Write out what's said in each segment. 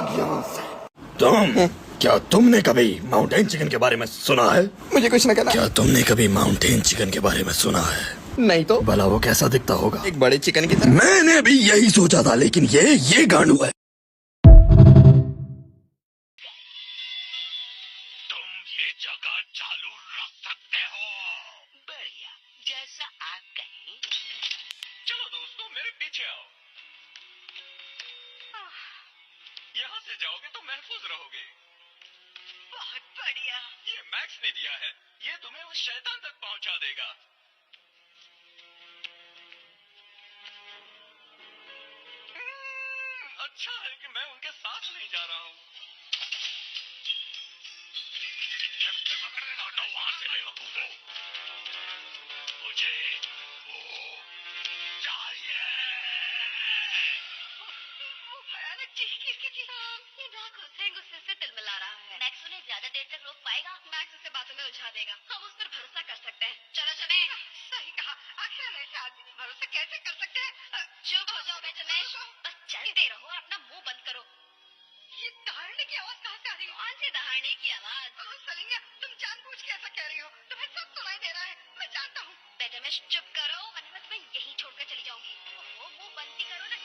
भाग यहाँ से। तुम, क्या तुमने कभी माउंटेन चिकन के बारे में सुना है? मुझे कुछ न कहना। क्या तुमने कभी माउंटेन चिकन के बारे में सुना है? नहीं तो भला वो कैसा दिखता होगा? एक बड़े चिकन की तरह। मैंने भी यही सोचा था, लेकिन ये गांडू है। तुम ये जगह चालू रख सकते हो। बढ़िया, जैसा आप कहें। चलो दोस्तों, मेरे पीछे आओ। यहाँ से जाओगे तो महफूज रहोगे। बहुत बढ़िया। ये मैक्स ने दिया है, ये तुम्हें उस शैतान तक पहुंचा देगा। अच्छा है कि मैं उनके साथ नहीं जा रहा हूँ। हटो वहां से बेवकूफो। मुझे वो चाहिए। वो भयानक चीख किसकी थी? ये नाक गुस्से से तिलमिला रहा है। मैक्स उन्हें ज्यादा देर तक रोक पाएगा? मैक्स उसे बातों में उलझा देगा। हम उस पर भरोसा कर सकते हैं। चलो चले। सही कहा। आखिर हम ऐसे आदमी पर भरोसा कैसे कर सकते हैं? चुप हो जाओ बेटमेश, बस चलते रहो और अपना मुंह बंद करो। ये दहाड़ने की आवाज कहाँ से आ रही है? कौन सी दहाड़ने की आवाज? सलीना, तुम जानबूझ के ऐसा कह रही हो। तुम्हें सब सुनाई दे रहा है, मैं जानता हूँ। बेटमेश चुप करो, वरना मैं यही छोड़कर चली जाऊंगी। वो मुंह बंद ही करो ना।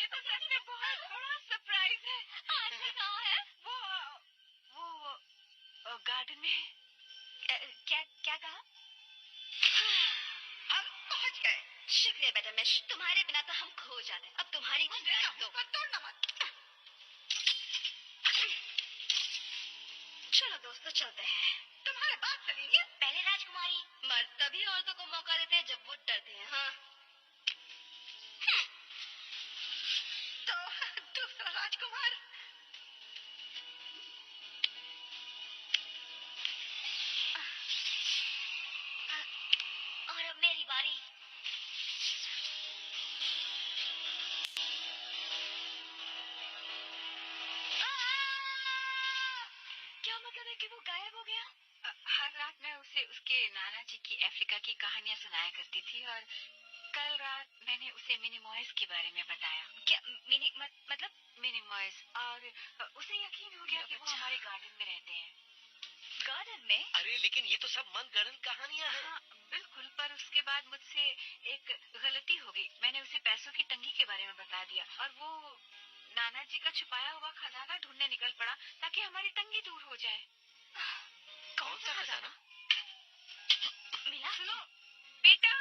ये तो सच में बहुत बड़ा सरप्राइज है। आदमी कहाँ है? वो गार्डन में है। क्या क्या कहा? हम पहुंच गए। शुक्रिया बेटमेश, तुम्हारे बिना तो हम खो जाते। अब तुम्हारी तोड़ना मत। चलो दोस्तों, चलते हैं। तुम्हारे बात सुनिए। पहले राजकुमारी। मर्द तभी औरतों को मौका देते हैं जब वो डरते हैं। हाँ, तो दूसरा राजकुमार। और अब मेरी बारी। क्या मतलब है कि वो गायब हो गया? हर रात मैं उसे उसके नाना जी की अफ्रीका की कहानियां सुनाया करती थी, और कल रात मैंने उसे मिनीमॉयज के बारे में बताया। क्या मतलब? मिनीमॉयज, और उसे यकीन हो गया कि वो हमारे गार्डन में रहते हैं। गार्डन में? अरे लेकिन ये तो सब मनगढ़ंत कहानियां हैं। हाँ बिल्कुल, पर उसके बाद मुझसे एक गलती हो गई। मैंने उसे पैसों की तंगी के बारे में बता दिया, और वो नाना जी का छुपाया हुआ खजाना ढूंढने निकल पड़ा ताकि हमारी तंगी दूर हो जाए। कौन सा खजाना? मिला? सुनो बेटा,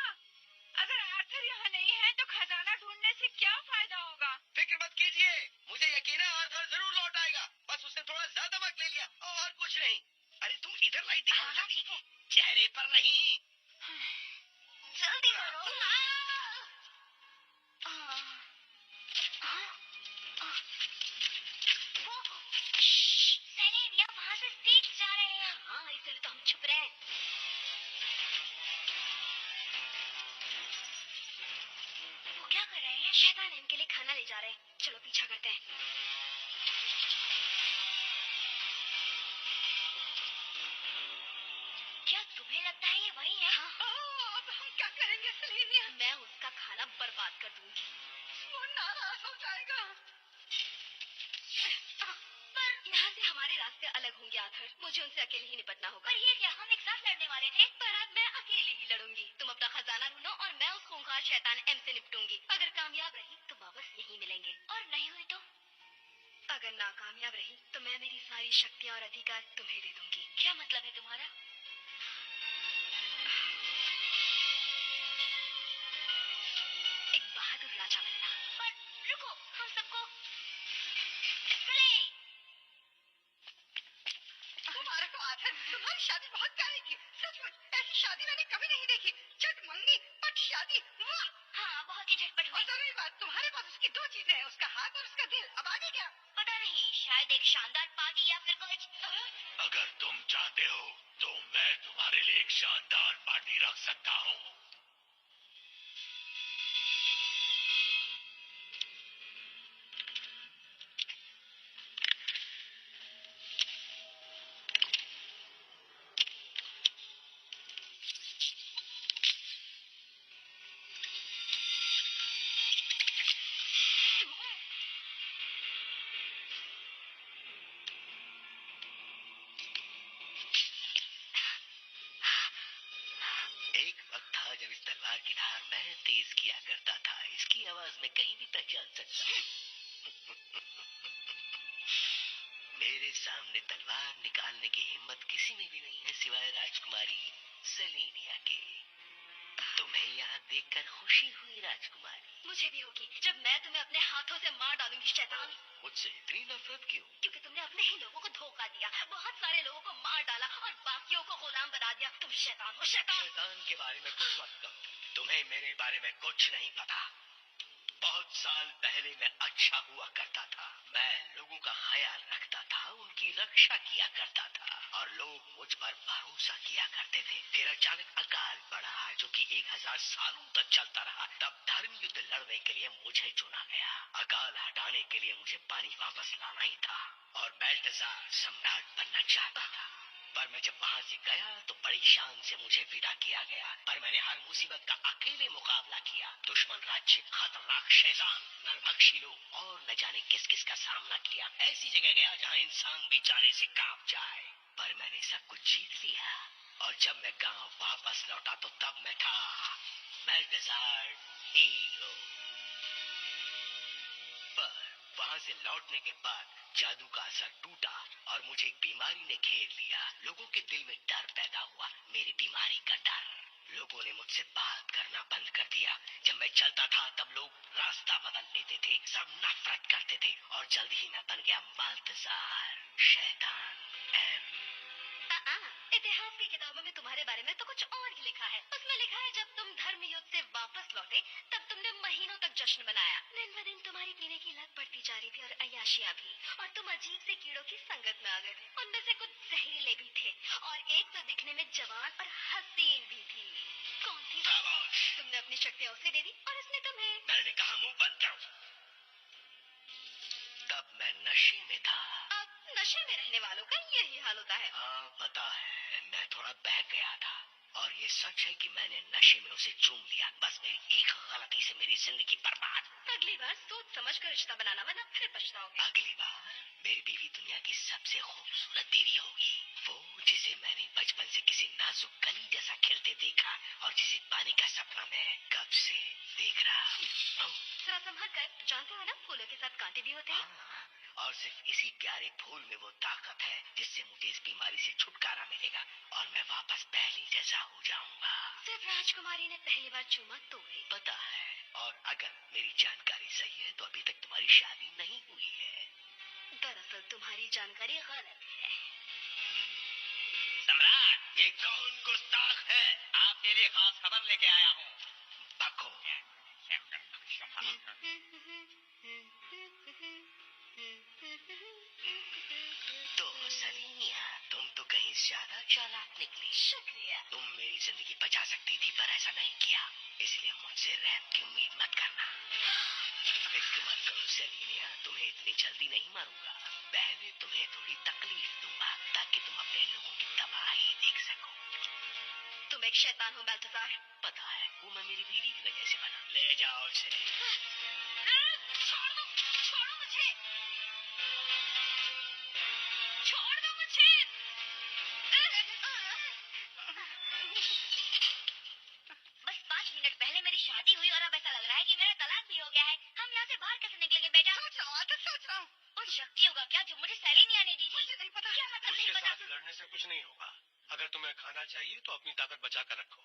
अगर आर्थर यहाँ नहीं है तो खजाना ढूंढने से क्या फायदा होगा? फिक्र मत कीजिए, मुझे यकीन है आर्थर जरूर लौट आएगा। बस उसने थोड़ा ज्यादा वक्त ले लिया और कुछ नहीं। अरे तुम इधर लाइट दिखाओ। हाँ, ठीक है। चेहरे पर नहीं। जल्दी करो। सलीम, या वहाँ से स्टिक्स जा रहे हैं। हाँ, इसलिए तो हम छुप रहे हैं। वो क्या कर रहे हैं? शैतान इनके लिए खाना ले जा रहे हैं। चलो पीछा करते हैं। क्या तुम्हें लगता है ये वही है? हाँ। अब हम क्या करेंगे सलीम? मैं उसका खाना बर्बाद कर दूंगी। वो नाराज हो जाएगा। पर यहाँ से हमारे रास्ते अलग होंगे आर्थर। मुझे उनसे अकेले ही निपटना होगा। पर ये क्या, हम एक साथ लड़ने वाले थे? पर अब मैं अकेले ही लड़ूंगी। तुम अपना खजाना ढूंढो और मैं उस खूंखार शैतान एम से निपटूंगी। अगर कामयाब रही तो वापस यहीं मिलेंगे, और नहीं हुई तो? अगर नाकामयाब रही तो मैं मेरी सारी शक्तियाँ और अधिकार तुम्हें दे दूंगी। क्या मतलब है तुम्हारा? एक बहादुर राजा बनना। पर रुको, हम सबको तुम्हारे को आदत। तुम्हारी शादी बहुत प्यारी थी, सचमुच। ऐसी शादी मैंने कभी नहीं देखी। चट मंगनी पट शादी, वाह। हाँ, बहुत ही झटपट हुई। और जरूरी बात, तुम्हारे पास उसकी दो चीजें हैं, उसका हाथ और उसका दिल। अब आगे क्या? पता नहीं, शायद एक शानदार पार्टी या फिर कुछ। अगर तुम चाहते हो तो मैं तुम्हारे लिए एक शानदार पार्टी रख सकता हूँ। जान सकता। मेरे सामने तलवार निकालने की हिम्मत किसी में भी नहीं है सिवाय राजकुमारी सेलेनिया के। तुम्हें यहाँ देखकर खुशी हुई राजकुमारी? मुझे भी होगी जब मैं तुम्हें अपने हाथों से मार डालूंगी शैतान। मुझसे इतनी नफरत क्यों? क्योंकि तुमने अपने ही लोगों को धोखा दिया, बहुत सारे लोगों को मार डाला और बाकियों को गुलाम बना दिया। तुम शैतान हो, शैतान। शैतान के बारे में कुछ मत कहो, तुम्हें मेरे बारे में कुछ नहीं पता। बहुत साल पहले मैं अच्छा हुआ करता था, मैं लोगों का ख्याल रखता था, उनकी रक्षा किया करता था और लोग मुझ पर भरोसा किया करते थे। फिर अचानक अकाल पड़ा जो कि 1000 सालों तक चलता रहा। तब धर्म युद्ध लड़ने के लिए मुझे चुना गया। अकाल हटाने के लिए मुझे पानी वापस लाना ही था और बेल्टशार सम्राट बनना चाहता था। पर मैं जब वहां से गया तो बड़ी शान से मुझे विदा किया गया। पर मैंने हर मुसीबत का अकेले मुकाबला किया। दुश्मन राज्य, खतरनाक शैतान, नरभक्षी लोग और न जाने किस किस का सामना किया। ऐसी जगह गया जहां इंसान भी जाने से कांप जाए। पर मैंने सब कुछ जीत लिया और जब मैं गांव वापस लौटा तो तब मैं था बेल्टशार हीरो। पर वहां से लौटने के बाद जादू का असर टूटा और मुझे एक बीमारी ने घेर लिया। लोगों के दिल में डर पैदा हुआ, मेरी बीमारी का डर। लोगों ने मुझसे बात करना बंद कर दिया। जब मैं चलता था तब लोग रास्ता बदल लेते थे, सब नफरत करते थे और जल्द ही मैं बन गया बाल्तजार शैतान एम। इतिहास की किताबों में तुम्हारे बारे में तो कुछ और ही लिखा है। उसमें लिखा है जब तुम धर्म युद्ध से वापस लौटे तब तुमने महीनों तक जश्न मनाया। दिन ब दिन तुम्हारी पीने की लत बढ़ती जा रही थी और अय्याशियां भी। और तुम अजीब से कीड़ों की संगत में आ गए थे। उनमें से कुछ जहरीले भी थे और एक तो दिखने में जवान और हसीन भी थी। कौन थी? तुमने अपनी शक्तियां उसे दे दी और उसने तुम्हें। मैंने कहा मुंह बंद करो। तब मैं नशे में था। अब नशे में रहने वालों का यही हाल होता है। हाँ पता है, मैं थोड़ा बह गया था और ये सच है कि मैंने नशे में उसे चूम लिया। बस मेरी एक गलती से मेरी जिंदगी बर्बाद। अगली बार सोच समझ कर रिश्ता बनाना, वरना फिर पछताओगे। अगली बार मेरी बीवी दुनिया की सबसे खूबसूरत बीवी होगी, वो जिसे मैंने बचपन से किसी नाजुक कली जैसा खेलते देखा और जिसे पाने का सपना मैं कब से देख रहा हूँ। जरा संभल कर, जानते हो ना फूलों के साथ कांटे भी होते हैं। हाँ, और सिर्फ इसी प्यारे फूल में वो ताकत है जिससे मुझे इस बीमारी से छुटकारा मिलेगा और मैं वापस पहले जैसा हो जाऊंगा। सिर्फ राजकुमारी ने पहली बार चूमा तो भी। पता है, और अगर मेरी जानकारी सही है तो अभी तक तुम्हारी शादी नहीं हुई है। दरअसल तुम्हारी जानकारी गलत है। सम्राट, ये कौन गुस्ताख है? आपके लिए खास खबर लेके आया हूँ। बको। तो सेलेनिया, तुम तो कहीं ज्यादा चालाक निकली। शुक्रिया। तुम मेरी जिंदगी बचा सकती थी पर ऐसा नहीं किया, इसलिए मुझसे रहम की उम्मीद मत करना। फिक्र मत करो सेलेनिया, तुम्हें इतनी जल्दी नहीं मारूंगा। पहले तुम्हें थोड़ी तकलीफ दूंगा ताकि तुम अपने लोगों की तबाही देख सको। तुम एक शैतान हो बाल्तजार। पता है, वो मैं मेरी बीवी की वजह से बना। ले जाओ उसे। छोड़ दो, छोड़ो मुझे, छोड़ दो मुझे। बस 5 मिनट पहले मेरी शादी हुई और अब ऐसा लग रहा है कि मेरा तलाक भी हो गया है। हम यहाँ से बाहर कैसे निकलेंगे बेटा? सोच रहा हूँ। उन शक्तियों का क्या जो मुझे सेलेनिया ने दी थी? मुझे नहीं पता। क्या मतलब नहीं उसके पता? साथ लड़ने से कुछ नहीं होगा। अगर तुम्हें खाना चाहिए तो अपनी ताकत बचा कर रखो।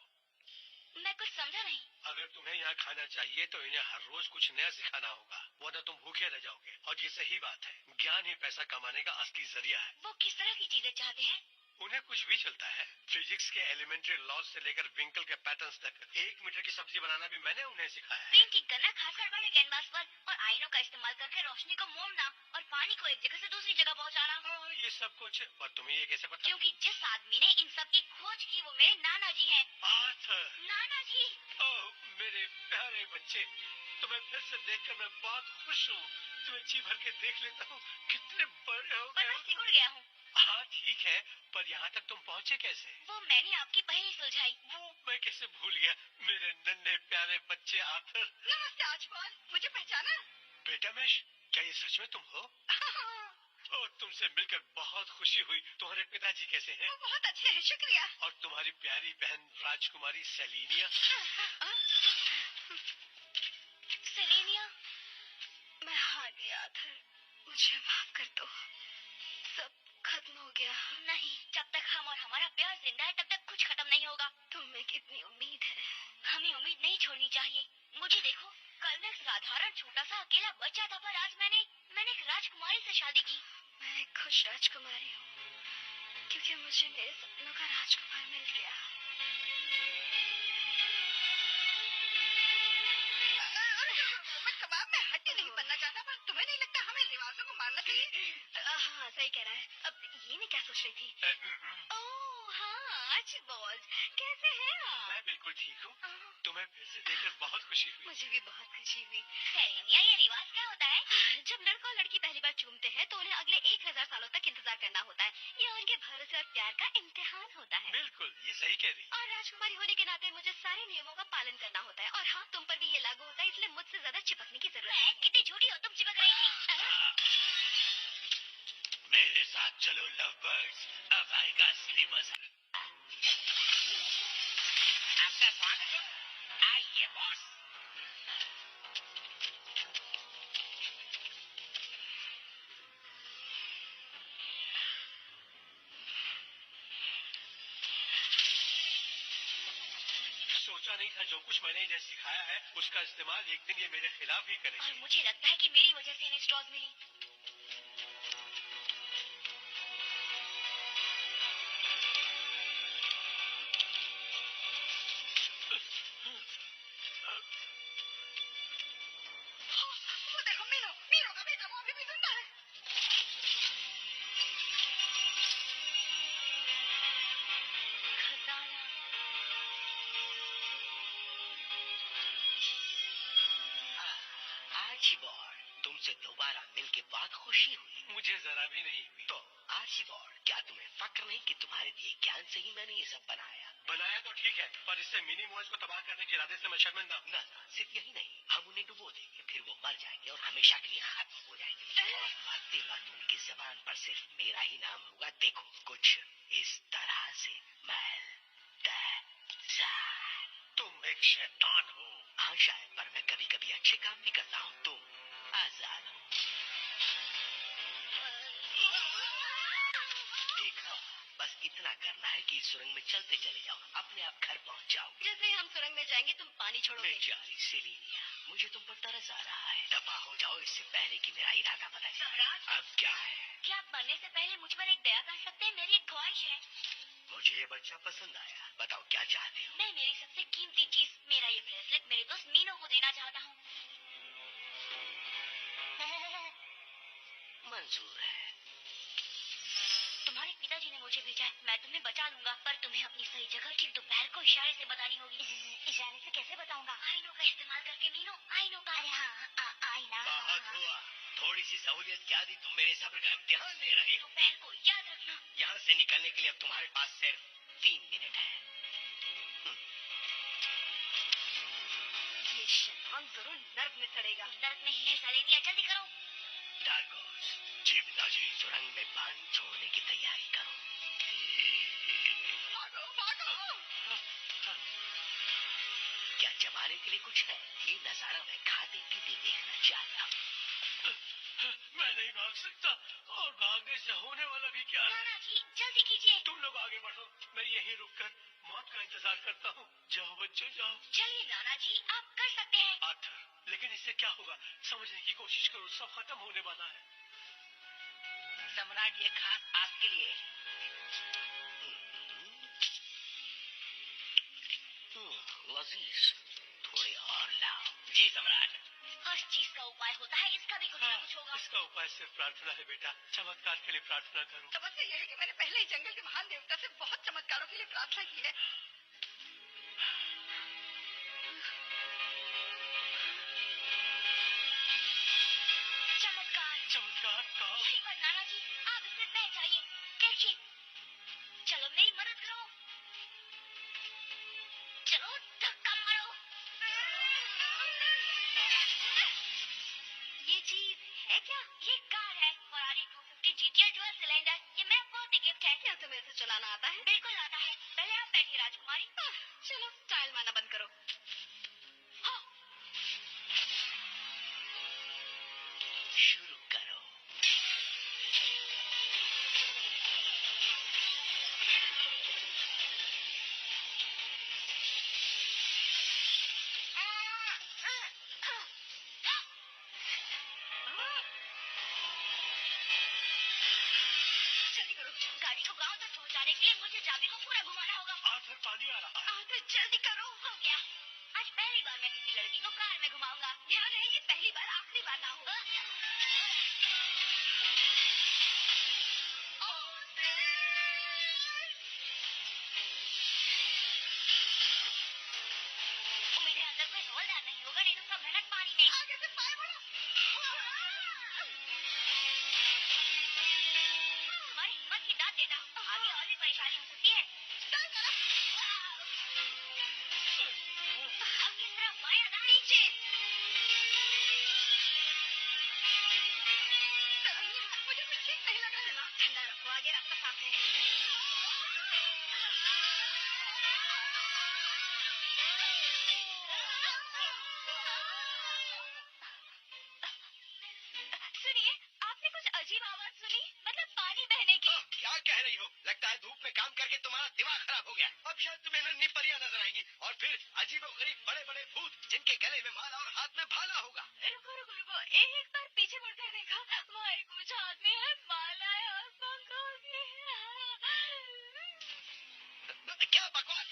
मैं कुछ समझा नहीं। अगर तुम्हें यहाँ खाना चाहिए तो इन्हें हर रोज कुछ नया सिखाना होगा, वरना तुम भूखे रह जाओगे। और ये सही बात है, ज्ञान ही पैसा कमाने का असली जरिया है। वो किस तरह की चीजें चाहते हैं? उन्हें कुछ भी चलता है। फिजिक्स के एलिमेंट्री लॉज से लेकर विंकल के पैटर्न्स तक। 1 मीटर की सब्जी बनाना भी मैंने उन्हें सिखाया है। पेंटिंग करना, खासकर बड़े कैनवास पर, और आईनों का इस्तेमाल करके रोशनी को मोड़ना और पानी को एक जगह से दूसरी जगह पहुंचाना। हाँ, ये सब कुछ। पर तुम्हें ये कैसे पता? क्योंकि जिस आदमी ने इन सब की खोज की वो मेरे नाना जी हैं। आर्थर। नाना जी। ओह मेरे प्यारे बच्चे, तुम्हें फिर से देखकर मैं बहुत खुश हूँ। तुम्हें जी भर के देख लेता हूँ, कितने बड़े हो पर गए मैं हो। सिकुड़ गया हूँ। हाँ ठीक है, पर यहाँ तक तुम पहुँचे कैसे? वो मैंने आपकी पहेली सुलझाई। वो मैं कैसे भूल गया, मेरे नन्हे प्यारे बच्चे आर्थर। नमस्ते आजकल, मुझे पहचाना? बेटा मैश, क्या ये सच में तुम हो? ओह, तुमसे मिलकर बहुत खुशी हुई। तुम्हारे पिताजी कैसे हैं? वो बहुत अच्छे हैं, शुक्रिया। और तुम्हारी प्यारी बहन राजकुमारी सेलेनिया? सेलेनिया, आथर, मुझे माफ कर दो। सब खत्म हो गया। नहीं, जब तक हम और हमारा प्यार जिंदा है तब तक कुछ खत्म नहीं होगा। तुम्हें कितनी उम्मीद है? हमें उम्मीद नहीं छोड़नी चाहिए। मुझे देखो, कल मैं एक साधारण छोटा सा अकेला बच्चा था, पर आज मैंने एक राजकुमारी से शादी की। मैं एक खुश राजकुमारी हूँ, क्योंकि मुझे मेरे सपनों का राजकुमार मिल गया। मैं कबाब में हड्डी नहीं बनना चाहता, पर तुम्हें नहीं लगता हमें रिवाजों को मानना चाहिए? हाँ, सही कह रहा है। अब ये मैं क्या सोच रही थी? ओह हाँ, आर्चिबाल्ड, कैसे हैं आप? मैं बिल्कुल ठीक हूँ। तुम्हें फिर से देखकर बहुत खुशी हुई। मुझे भी बहुत खुशी हुई। सेरेनिया, ये रिवाज क्या होता है? जब लड़का और लड़की पहली बार चूमते हैं तो उन्हें अगले 1000 सालों तक इंतजार करना होता है। यह उनके भरोसे और प्यार का इम्तिहान होता है। बिल्कुल, ये सही कह रही। और राजकुमारी होने के नाते मुझे सारे नियमों का पालन करना होता है। और हाँ, तुम पर भी ये लागू होता है, इसलिए मुझसे ज्यादा चिपकने की जरूरत नहीं। कितनी झूठी हो, तुम चिपक रही थी। मेरे साथ चलो लव बर्ड्स, अब आएगा असली मजा। आपका स्वागत है। आइए बॉस। सोचा नहीं था जो कुछ मैंने इन्हें सिखाया है उसका इस्तेमाल एक दिन ये मेरे खिलाफ ही और करेंगे। मुझे लगता है कि मेरी वजह से इन्हें स्ट्रॉज मिली। वो देखो, मीनो का बेटा, वो अभी भी जिंदा है। खजाना। आर्चिबाल्ड, तुमसे दोबारा मिलके बहुत खुशी हुई। मुझे जरा भी नहीं हुई। तो आर्चिबाल्ड, क्या तुम्हें फक्र नहीं कि तुम्हारे दिए ज्ञान से ही मैंने ये सब बनाया? बनाया तो ठीक है, पर इससे मिनी मॉयज को तबाह करने के इरादे से मैं शर्मिंदा हूँ। ना, सिर्फ यही नहीं, हम उन्हें डुबो देंगे, फिर वो मर जाएंगे और हमेशा के लिए खत्म हो जाएंगे। और मरते वक्त उनकी जबान पर सिर्फ मेरा ही नाम होगा। देखो, कुछ इस तरह से। तुम एक शैतान हो। हाँ शायद, पर मैं कभी कभी अच्छे काम भी करता हूँ। तुम आजाद हो। देखो, बस इतना करना है कि सुरंग में चलते चले जाओ, अपने आप घर पहुँच जाओ। जैसे ही हम सुरंग में जाएंगे तुम पानी छोड़ोगे। बेचारी सेलिनिया, मुझे तुम पर तरस आ रहा है। दफा हो जाओ इससे पहले कि मेरा इरादा पता चले। सम्राट, अब क्या है? क्या आप मरने से पहले मुझ पर एक दया कर सकते हैं? मेरी एक ख्वाहिश है। मुझे ये बच्चा पसंद आया। बताओ क्या चाहते हो? मैं मेरी सबसे कीमती चीज, मेरा ये ब्रेसलेट, मेरे दोस्त मीनो को देना चाहता हूँ। मंजूर है। तुम्हारे पिताजी ने मुझे भेजा है। मैं तुम्हें बचा लूंगा, पर तुम्हें अपनी सही जगह ठीक दोपहर को इशारे से बतानी होगी। इशारे से कैसे बताऊंगा? आईनों का इस्तेमाल करके मीनो, आईनों का। अरे हाँ, आईना। बहुत हुआ, थोड़ी सी सहूलियत क्या दी? तुम मेरे सब्र का इम्तिहान ले रहे हो। दोपहर को याद रखना। यहाँ से निकलने के लिए अब तुम्हारे पास सिर्फ 3 मिनट है। ये शैतान जरूर नर्क में सड़ेगा। नर्क नहीं है सेलेनिया, जल्दी करो। डार्कोस, जी पिताजी, सुरंग में पानी छोड़ने की तैयारी करो। भागो। क्या जमाने के लिए कुछ है? ये नजारा मैं खाते पीते देखना चाहता हूँ। मैं नहीं भाग सकता, और भागने से होने वाला भी क्या है? नाना जी, जल्दी कीजिए। तुम लोग आगे बढ़ो, मैं यहीं रुककर मौत का इंतजार करता हूँ। जाओ बच्चों, जाओ। चलिए नाना जी, आप कर सकते हैं। आर्थर, लेकिन इससे क्या होगा? समझने की कोशिश करो, सब खत्म होने वाला है। सम्राट, ये खास आपके लिए है। लजीज, थोड़े और लाओ। जी सम्राट। हर चीज का उपाय होता है, इसका भी कुछ ना कुछ होगा। इसका उपाय सिर्फ प्रार्थना है बेटा। चमत्कार के लिए प्रार्थना करो। समस्या यह है कि मैंने पहले ही जंगल के महान देवता से बहुत चमत्कारों के लिए प्रार्थना की है। चमत्कार कहा? यही पर नाना जी, आप इसमें बह जाइए। देखिए, चलो मेरी मदद करो। चलो धक्का मारो। ये चीज है क्या? ये कार है, फरारी 250 GTR 12 सिलेंडर। ये मेरा बर्थडे गिफ्ट है। क्या तुम्हें इसे चलाना आता है? बिल्कुल आता है। पहले आप बैठिए राजकुमारी। चलो स्टाइल मारना बंद करो। हाँ। शुरू करो। जल्दी करो, गाड़ी को गांव तक पहुंचाने के लिए मुझे चाबी को पूरा घुमाना होगा। आर्थर, पानी आ रहा है। आर्थर, जल्दी करो। हो गया। आज पहली बार मैं किसी लड़की को कार में घुमाऊंगा। ध्यान रहे, ये पहली बार आखिरी बार ना हो। उम्मीद है अंदर कोई हवलदार नहीं होगा, नहीं तो सब मेहनत पानी में। आगे से पाए बढ़ो। हमारी हिम्मत की दाद देता। आगे और भी परेशानी हो सकती है। अब किस तरह बायां दाएं नीचे। मुझे कुछ ठीक नहीं लग रहा। दिमाग ठंडा रखो, आगे रास्ता साफ है। सुनिए, आपने कुछ अजीब आवाज सुनी? मतलब पानी बहने की। क्या कह रही हो? लगता है धूप में काम करके तुम्हारा दिमाग खराब हो गया। अब शायद तुम्हें नन्ही परियां नजर आएंगी और फिर अजीबोगरीब बड़े-बड़े भूत जिनके गले में माला और हाथ में भाला होगा। रुको रुको रुको, एक बार पीछे मुड़कर देखा, वहाँ एक कुछ हाथ में है, माला है और पंखों की है। क्या बकवास।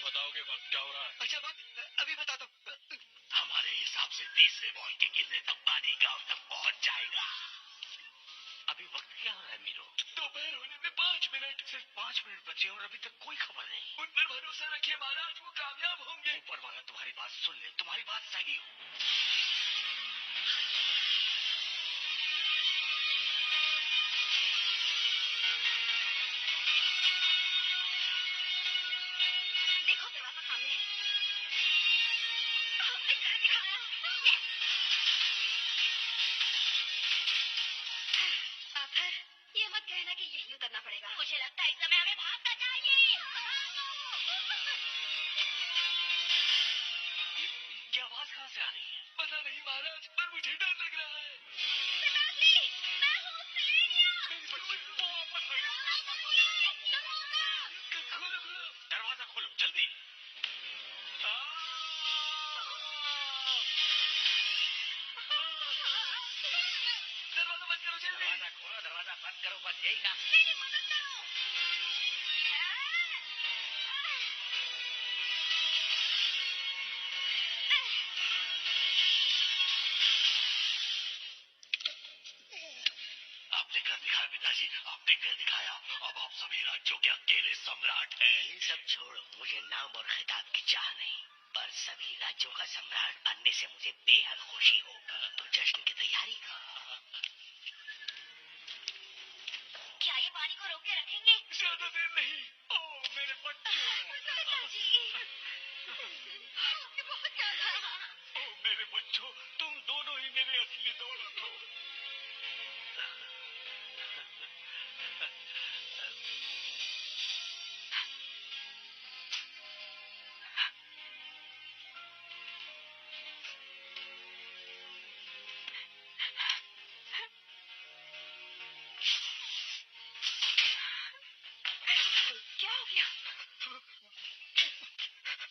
बताओगे वक्त क्या हो रहा है? अच्छा बात अभी बता दो। हमारे हिसाब से तीसरे बॉल के गिरने तक पानी गांव तक पहुंच जाएगा। अभी वक्त क्या हो रहा है मीरो? दोपहर होने में 5 मिनट। सिर्फ 5 मिनट बचे और अभी तक कोई खबर नहीं। उन पर भरोसा रखिए महाराज, वो कामयाब होंगे। ऊपर वाला तुम्हारी बात सुन ले, तुम्हारी बात सही हो। देखो दरवाजा सामने है। हमने कर दिखाया। आखिर ये मत कहना कि यही उतरना पड़ेगा। मुझे लगता है इस समय हमें भागना चाहिए। ये आवाज कहाँ से आ रही है? पता नहीं महाराज, पर मुझे डर लग रहा है। पिताजी, मैं हूँ सेलेनिया। मेरी बच्ची, वो वापस आ गई। खोलो खोलो। दरवाजा खोलो जल्दी। दरवाजा बंद करो जल्दी। दरवाजा खोलो, दरवाजा बंद करो, बस यही काम। मेरी मदद करो। आपने कर दिखाया पिताजी, आपने कर दिखाया। अब आप सभी राज्यों के अकेले सम्राट हैं। ये सब छोड़ो, मुझे नाम और खिताब की चाह नहीं, पर सभी राज्यों का सम्राट बनने से मुझे बेहद खुशी होगी। तो जश्न की तैयारी कर। क्या ये पानी को रोक के रखेंगे? ज्यादा देर नहीं। ओ मेरे बच्चों। पिताजी, आपने बहुत ज्यादा। ओ मेरे बच्चों, तुम दोनों ही मेरे असली दौलत हो। क्या हो गया?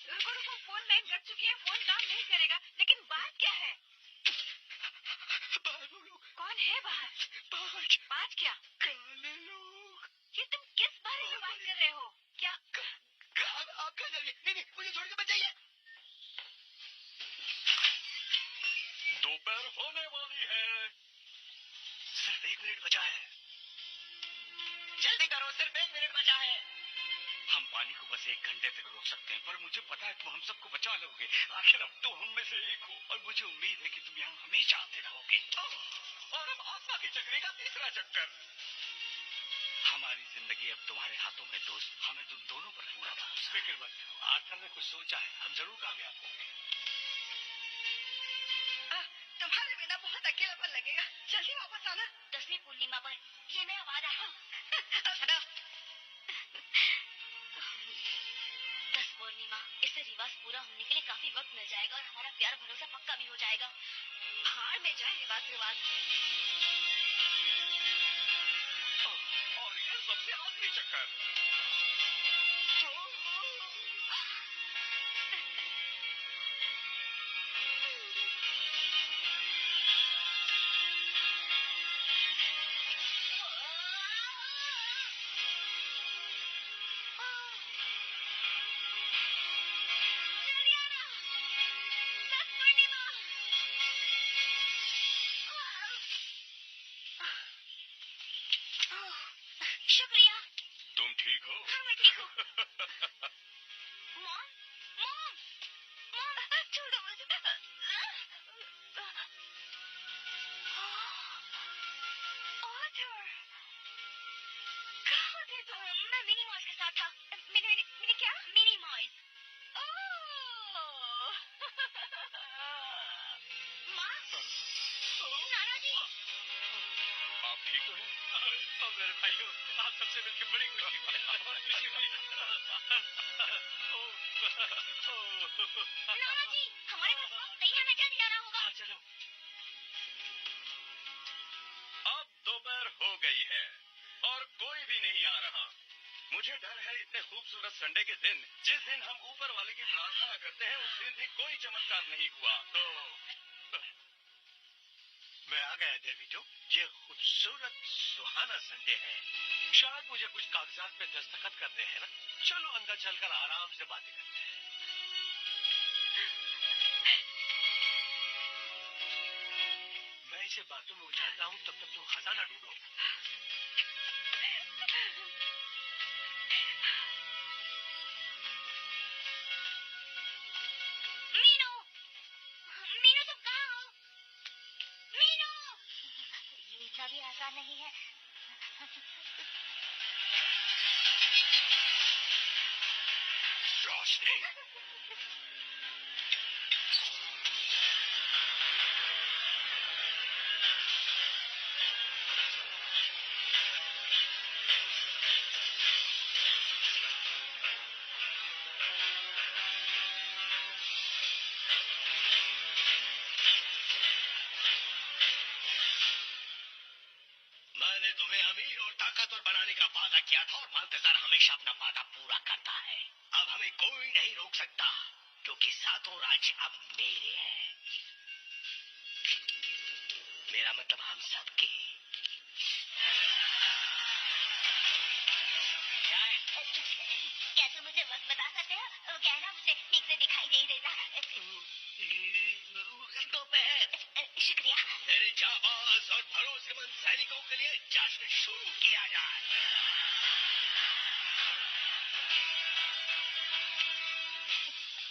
रुको रुको, फोन लाइन कट चुकी है, फोन काम नहीं करेगा। लेकिन बात क्या है? बाहर वो लोग। कौन है बाहर? पाँच पाँच क्या? काले लोग। ये तुम किस बारे में बात कर रहे हो? क्या? आप कहाँ जा रही है? नहीं, मुझे छोड़ के मत जाइए। दोपहर होने वाली है। सिर्फ 1 मिनट बचा है। जल्दी करो, सिर्फ 1 मिनट बचा है। हम पानी को बस 1 घंटे तक रोक सकते हैं, पर मुझे पता है तुम हम सबको बचा लोगे। आखिर अब तो हम में से एक हो, और मुझे उम्मीद है कि तुम यहाँ हमेशा आते रहोगे। और अब आत्मा के चक्री का तीसरा चक्कर। हमारी जिंदगी अब तुम्हारे हाथों में दोस्त। हमें तुम दोनों पर पूरा भरोसा है। फिक्र मत करो, आर्थर ने कुछ सोचा है, हम जरूर कामयाब होंगे। तुम्हारे बिना बहुत अकेलापन लगेगा। जल्दी वापस आना। 10वीं पूर्णिमा पर ये मेरा वादा है। 10 पूर्णिमा, इससे रिवाज पूरा होने के लिए काफी वक्त मिल जाएगा। पास रिवाज। और ये सबसे आखिरी चक्कर। शुक्रिया। तुम ठीक हो? हाँ, मैं ठीक हूँ। मॉम, मॉम, मॉम, छोड़ो मुझे। ऑथर, कहाँ थे तुम? मैं मिनी मॉइस के साथ था। मिनी क्या? मिनी मॉइस। ओह, माँ, नाना जी। आप ठीक तो हैं? मेरे भाइयों, आप सबसे मिलकर बड़ी खुशी हुई। नाना जी, हमारे पास वक्त नहीं है, हमें जल्दी जाना होगा। हाँ, चलो। अब दोपहर हो गई है और कोई भी नहीं आ रहा। मुझे डर है इतने खूबसूरत संडे के दिन, जिस दिन हम ऊपर वाले की प्रार्थना करते हैं, उस दिन भी कोई चमत्कार नहीं हुआ। तो मैं आ गया देवी जो। ये खूबसूरत सुहाना संडे है। शायद मुझे कुछ कागजात पे दस्तखत करने हैं ना। चलो अंदर चलकर आराम से बातें करते हैं। मैं इसे बातों में उलझाता हूँ, तब तक तुम खजाना ढूंढो। मीनू, मीनू तुम कहाँ हो? मीनू, ये इतना भी आसान नहीं है। रोशनी। मैंने तुम्हें अमीर और ताकतवर बनाने का वादा किया था और माल्टेजार हमेशा अपना वादा पूरा करता है। अब हमें कोई नहीं रोक सकता, क्योंकि सातों राज्य अब मेरे हैं। मेरा मतलब हम सबके। क्या तुम मुझे वक्त बता सकते हो? क्या है ना, मुझे ठीक से दिखाई नहीं देता। दोपहर। शुक्रिया। मेरे जाबाज और भरोसेमंद सैनिकों के लिए जश्न शुरू किया जाए।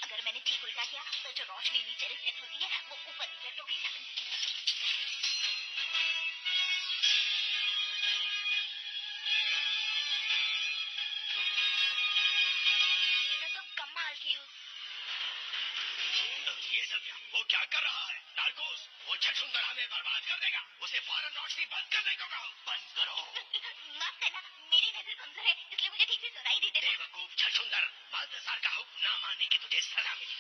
अगर मैंने ठीक उल्टा किया तो जो रोशनी नीचे रिफ्लेक्ट होती है वो ऊपर रिफ्लेक्ट होगी। मैं तो कमाल की हूँ। ये सब क्या? वो क्या कर रहा है? नार्कोस, वो छछूंदर हमें बर्बाद कर देगा। उसे फौरन रोशनी बंद करने को कहो। बंद करो। माफ करना, मेरी नजर कमजोर है, इसलिए मुझे ठीक से सुनाई नहीं देता। बेवकूफ छछूंदर, माल्टेजार का हुक्म ना मानने की तुझे सजा मिली।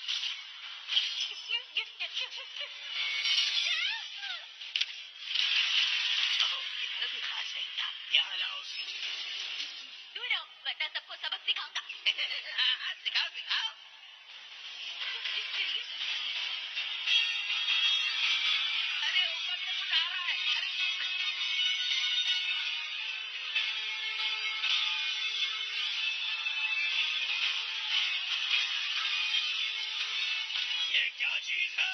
इतना भी खास नहीं था। यहाँ लाओ उसे। ढूंढो, वरना सबको सबक सिखाऊंगा। सिखाओ सिखाओ। अरे ऊपर से कुछ आ रहा है। ये क्या चीज है?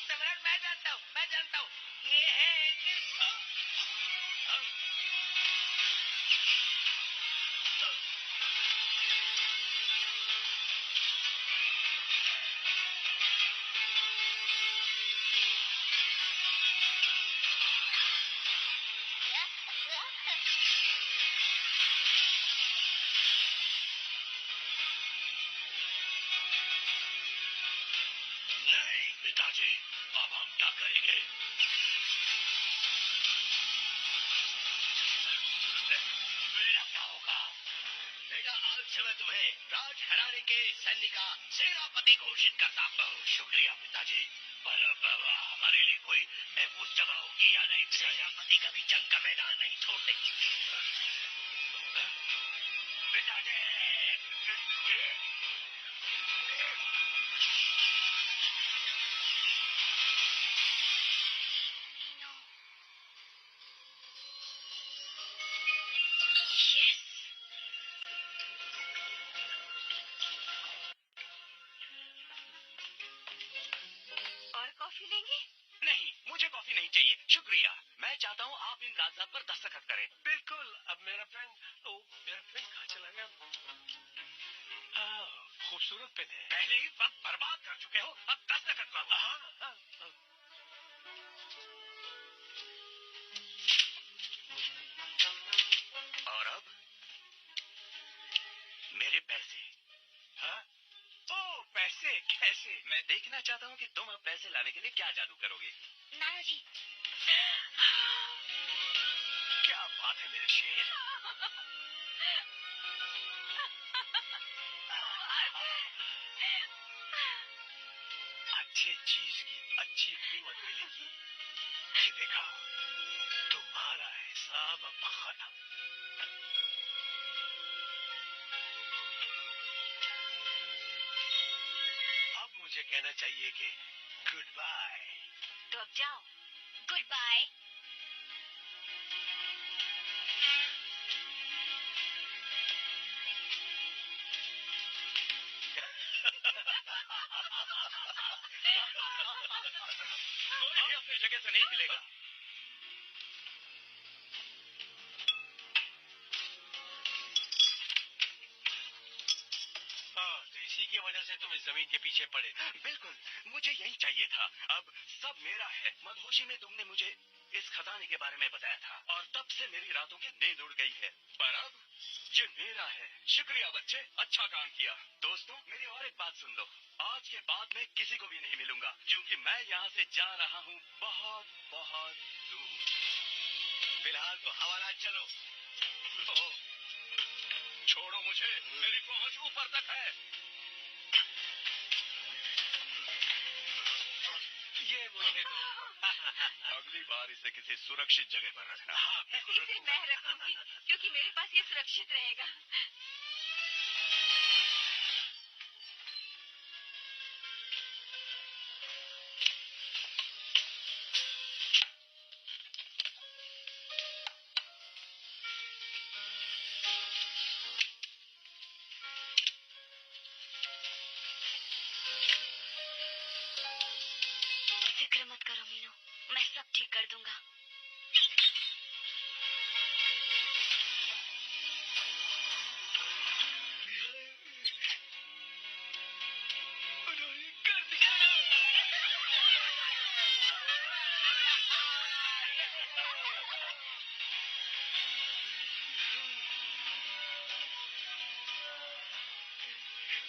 सम्राट, मैं जानता हूँ। ये है हाँ? हाँ? नहीं पिताजी, अब हम क्या करेंगे? मेरा क्या होगा? बेटा, आज से मैं तुम्हें राज घराने के सैन्य का सेनापति घोषित करता हूँ। शुक्रिया पिताजी। पर अब हमारे लिए कोई महफूज जगह होगी या नहीं? प्रजापति कभी जंग का मैदान नहीं छोड़ते। बिता दे। और कॉफी लेंगे? नहीं, मुझे कॉफी नहीं चाहिए, शुक्रिया। मैं चाहता हूँ आप इन कागजात पर दस्तखत करें। बिल्कुल। अब मेरा पेन कहाँ चला गया? खूबसूरत पेन है। पहले ही वक्त बर्बाद कर चुके हो, अब दस्तखत करो। हाँ। और अब मेरे पैसे। हाँ? ओ, पैसे कैसे? मैं देखना चाहता हूँ कि तुम अब पैसे लाने के लिए क्या जादू करोगे। नाना जी, क्या बात है मेरे शेर। अच्छे चीज की अच्छी कीमत मिलेगी। ये देखा, तुम्हारा हिसाब अब खत्म। अब मुझे कहना चाहिए कि गुड बाय। तो अब जाओ। Good bye. कोई भी अपनी जगह से नहीं हिलेगा। तो इसी की वजह से तुम इस जमीन के पीछे पड़े थे। बिल्कुल, मुझे यही चाहिए था। अब सब मेरा है। मधोशी में तुमने मुझे इस खजाने के बारे में बताया था और तब से मेरी रातों की नींद उड़ गई है। पर अब ये मेरा है। शुक्रिया बच्चे, अच्छा काम किया। दोस्तों, मेरी और एक बात सुन लो। आज के बाद मैं किसी को भी नहीं मिलूंगा, क्योंकि मैं यहाँ से जा रहा हूँ बहुत बहुत दूर। फिलहाल तो हवाला चलो। छोड़ो मुझे, मेरी पहुंच ऊपर तक है। ये मुझे दो। अगली बार इसे किसी सुरक्षित जगह पर रखना। हाँ, बिल्कुल इसे रखूंगा। मैं रखूंगी, क्योंकि मेरे पास ये सुरक्षित रहेगा। फिक्र मत करो मीनू, मैं सब ठीक कर दूंगा।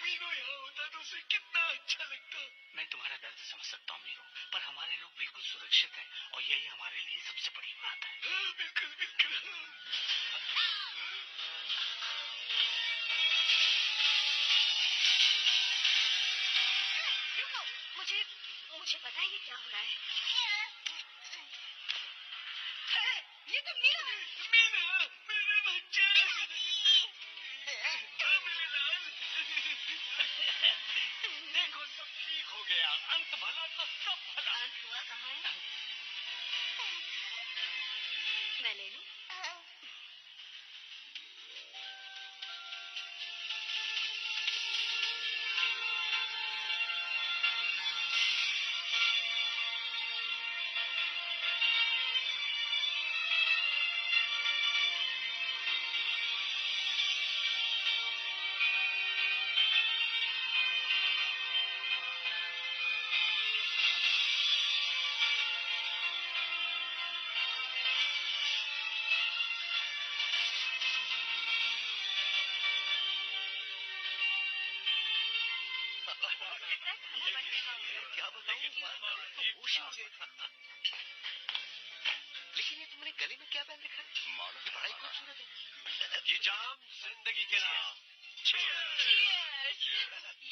मीनू यहाँ होता तो उसे कितना अच्छा लगता। मैं तुम्हारा दर्द समझ सकता हूँ मीरू, पर हमारे लोग बिल्कुल सुरक्षित हैं और यही हमारे लिए सबसे बड़ी बात है। हाँ, बिल्कुल बिल्कुल। रुको, मुझे पता है ये क्या हो रहा है। ये तो मीना है। मीना, मेरे बच्चे। मेरे लाल। देखो, सब ठीक हो गया। अंत भला तो सब भला। अंत हुआ कहाँ है? मैं ले लूं? क्या बताऊं, होश ही उड़ गई थी। लेकिन ये तुमने गले में क्या पहन रखा है? माला की बड़ा ही खूबसूरत है। ये जाम जिंदगी के नाम।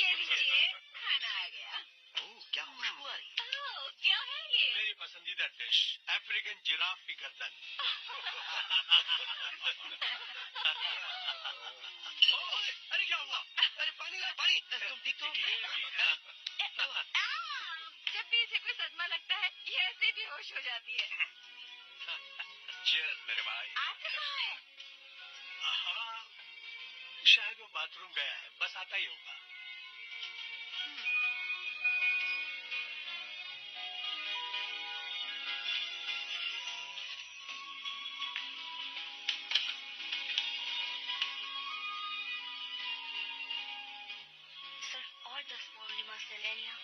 ये लीजिए, खाना आ गया। ओह, क्या खुशबू आ रही। यस, अफ्रीकन जिराफ की गर्दन। ओए, अरे क्या हुआ? अरे पानी ला, पानी। तुम ठीक तो? जब भी इसे कोई सदमा लगता है ये ऐसे बेहोश हो जाती है। चीयर्स मेरे भाई। आते कहाँ है? हाँ, शायद वो बाथरूम गया है, बस आता ही होगा। सर और 10 पूर्णिमा से ले लिया।